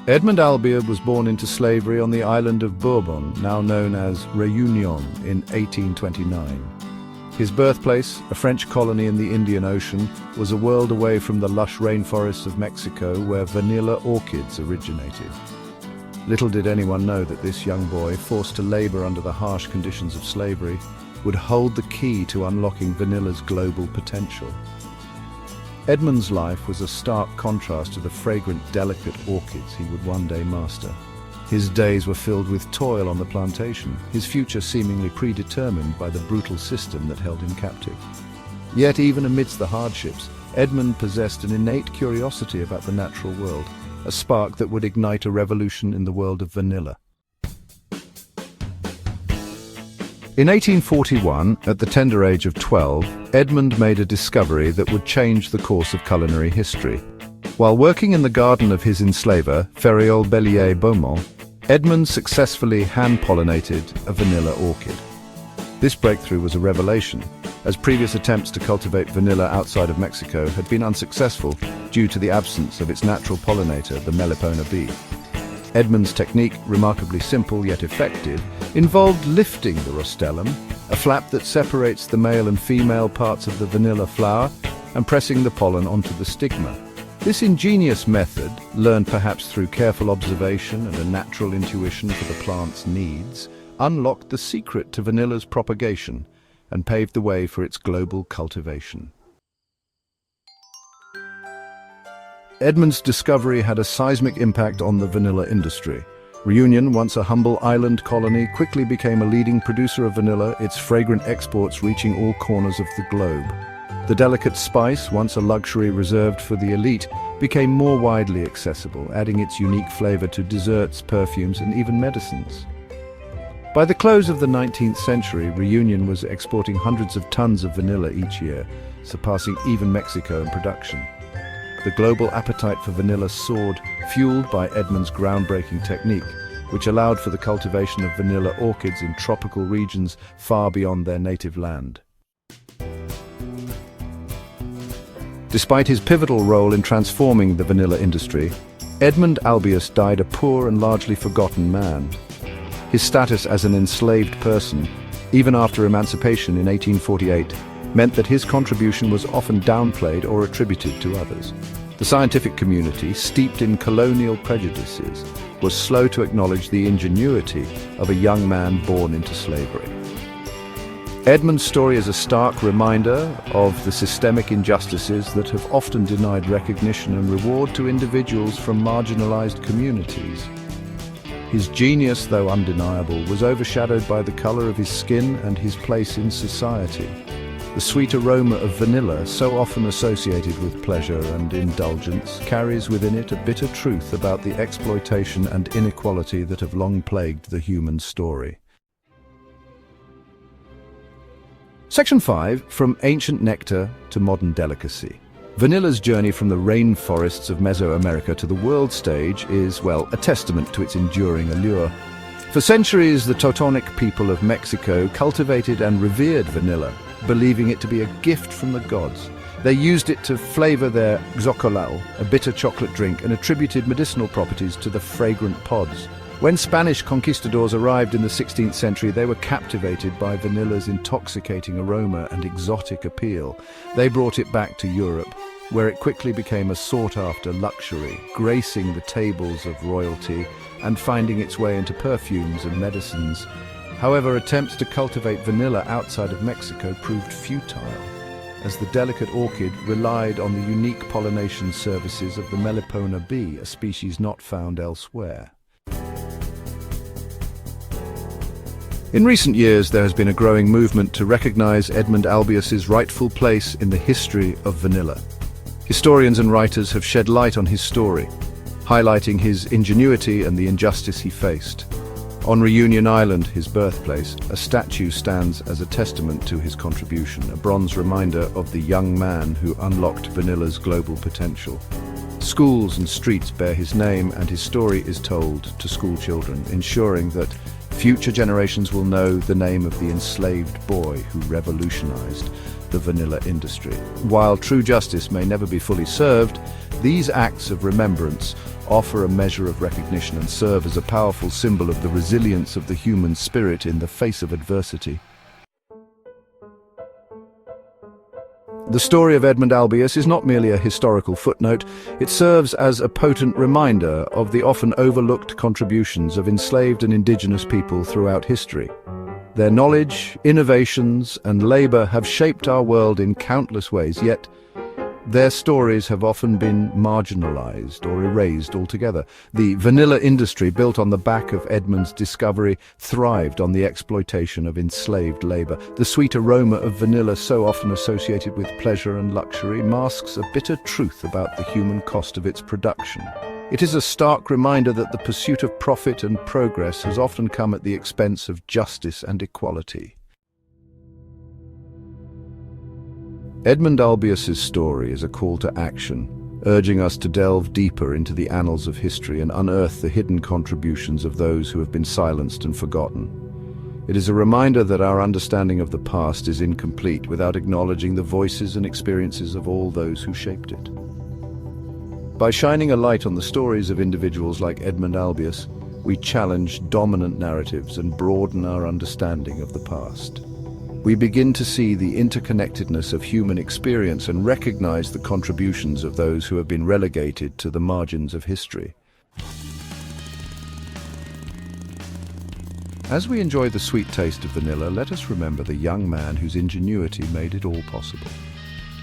EdmondAlbius was born into slavery on the island of Bourbon, now known as Réunion, in 1829. His birthplace, a French colony in the Indian Ocean, was a world away from the lush rainforests of Mexico where vanilla orchids originated. Little did anyone know that this young boy, forced to labor under the harsh conditions of slavery, would hold the key to unlocking vanilla's global potential. Edmond's life was a stark contrast to the fragrant, delicate orchids he would one day master. His days were filled with toil on the plantation, his future seemingly predetermined by the brutal system that held him captive. Yet even amidst the hardships, Edmond possessed an innate curiosity about the natural world, a spark that would ignite a revolution in the world of vanilla. In 1841, at the tender age of 12, Edmond made a discovery that would change the course of culinary history. While working in the garden of his enslaver, Feriol Bellier Beaumont, Edmond successfully hand-pollinated a vanilla orchid. This breakthrough was a revelation, as previous attempts to cultivate vanilla outside of Mexico had been unsuccessful due to the absence of its natural pollinator, the Melipona bee. Edmond's technique, remarkably simple yet effective, involved lifting the rostellum, a flap that separates the male and female parts of the vanilla flower, and pressing the pollen onto the stigma. This ingenious method, learned perhaps through careful observation and a natural intuition for the plant's needs, unlocked the secret to vanilla's propagation and paved the way for its global cultivation. Edmond's discovery had a seismic impact on the vanilla industry. Réunion, once a humble island colony, quickly became a leading producer of vanilla, its fragrant exports reaching all corners of the globe. The delicate spice, once a luxury reserved for the elite, became more widely accessible, adding its unique flavor to desserts, perfumes, and even medicines. By the close of the 19th century, Réunion was exporting hundreds of tons of vanilla each year, surpassing even Mexico in production. The global appetite for vanilla soared, fueled by Edmond's groundbreaking technique, which allowed for the cultivation of vanilla orchids in tropical regions far beyond their native land. Despite his pivotal role in transforming the vanilla industry, EdmondAlbius died a poor and largely forgotten man. His status as an enslaved person, even after emancipation in 1848, meant that his contribution was often downplayed or attributed to others. The scientific community, steeped in colonial prejudices, was slow to acknowledge the ingenuity of a young man born into slavery. Edmond's story is a stark reminder of the systemic injustices that have often denied recognition and reward to individuals from marginalized communities. His genius, though undeniable, was overshadowed by the color of his skin and his place in society. The sweet aroma of vanilla, so often associated with pleasure and indulgence, carries within it a bitter truth about the exploitation and inequality that have long plagued the human story. Section 5, From Ancient Nectar to Modern Delicacy. Vanilla's journey from the rainforests of Mesoamerica to the world stage is, well, a testament to its enduring allure. For centuries, the Teutonic people of Mexico cultivated and revered vanilla, believing it to be a gift from the gods. They used it to flavor their xocolao, a bitter chocolate drink, and attributed medicinal properties to the fragrant pods. When Spanish conquistadors arrived in the 16th century, they were captivated by vanilla's intoxicating aroma and exotic appeal. They brought it back to Europe, where it quickly became a sought-after luxury, gracing the tables of royalty and finding its way into perfumes and medicines. However, attempts to cultivate vanilla outside of Mexico proved futile, as the delicate orchid relied on the unique pollination services of the Melipona bee, a species not found elsewhere. In recent years, there has been a growing movement to recognize EdmondAlbius's rightful place in the history of vanilla. Historians and writers have shed light on his story, highlighting his ingenuity and the injustice he faced. On Réunion Island, his birthplace, a statue stands as a testament to his contribution, a bronze reminder of the young man who unlocked vanilla's global potential. Schools and streets bear his name, and his story is told to school children, ensuring that future generations will know the name of the enslaved boy who revolutionized the vanilla industry. While true justice may never be fully served, These acts of remembrance offer a measure of recognition and serve as a powerful symbol of the resilience of the human spirit in the face of adversity. The story of EdmondAlbius is not merely a historical footnote, it serves as a potent reminder of the often overlooked contributions of enslaved and indigenous people throughout history. Their knowledge, innovations, and labor have shaped our world in countless ways, yet their stories have often been marginalized or erased altogether. The vanilla industry, built on the back of Edmond's discovery, thrived on the exploitation of enslaved labor. The sweet aroma of vanilla, so often associated with pleasure and luxury, masks a bitter truth about the human cost of its production. It is a stark reminder that the pursuit of profit and progress has often come at the expense of justice and equality. EdmondAlbius's story is a call to action, urging us to delve deeper into the annals of history and unearth the hidden contributions of those who have been silenced and forgotten. It is a reminder that our understanding of the past is incomplete without acknowledging the voices and experiences of all those who shaped it. By shining a light on the stories of individuals like EdmondAlbius, we challenge dominant narratives and broaden our understanding of the past. We begin to see the interconnectedness of human experience and recognize the contributions of those who have been relegated to the margins of history. As we enjoy the sweet taste of vanilla, let us remember the young man whose ingenuity made it all possible.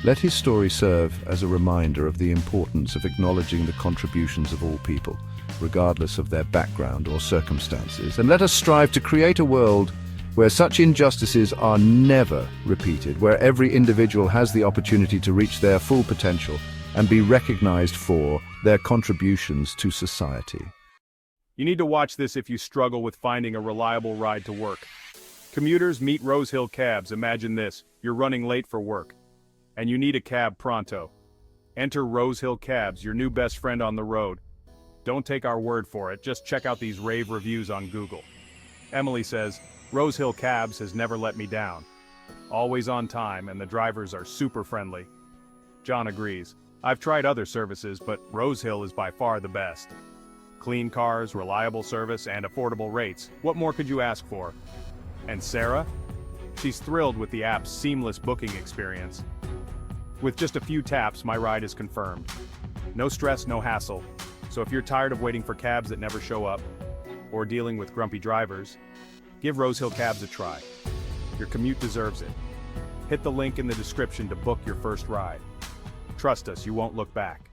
Let his story serve as a reminder of the importance of acknowledging the contributions of all people, regardless of their background or circumstances, and let us strive to create a world where such injustices are never repeated, where every individual has the opportunity to reach their full potential and be recognized for their contributions to society. You need to watch this if you struggle with finding a reliable ride to work. Commuters meet Rose Hill Cabs. Imagine this, you're running late for work, and you need a cab pronto. Enter Rose Hill Cabs, your new best friend on the road. Don't take our word for it, just check out these rave reviews on Google. Emily says, Rose Hill Cabs has never let me down. Always on time, and the drivers are super friendly. John agrees. I've tried other services, but Rose Hill is by far the best. Clean cars, reliable service, and affordable rates. What more could you ask for? And Sarah? She's thrilled with the app's seamless booking experience. With just a few taps, my ride is confirmed. No stress, no hassle. So if you're tired of waiting for cabs that never show up, or dealing with grumpy drivers, give Rose Hill Cabs a try. Your commute deserves it. Hit the link in the description to book your first ride. Trust us, you won't look back.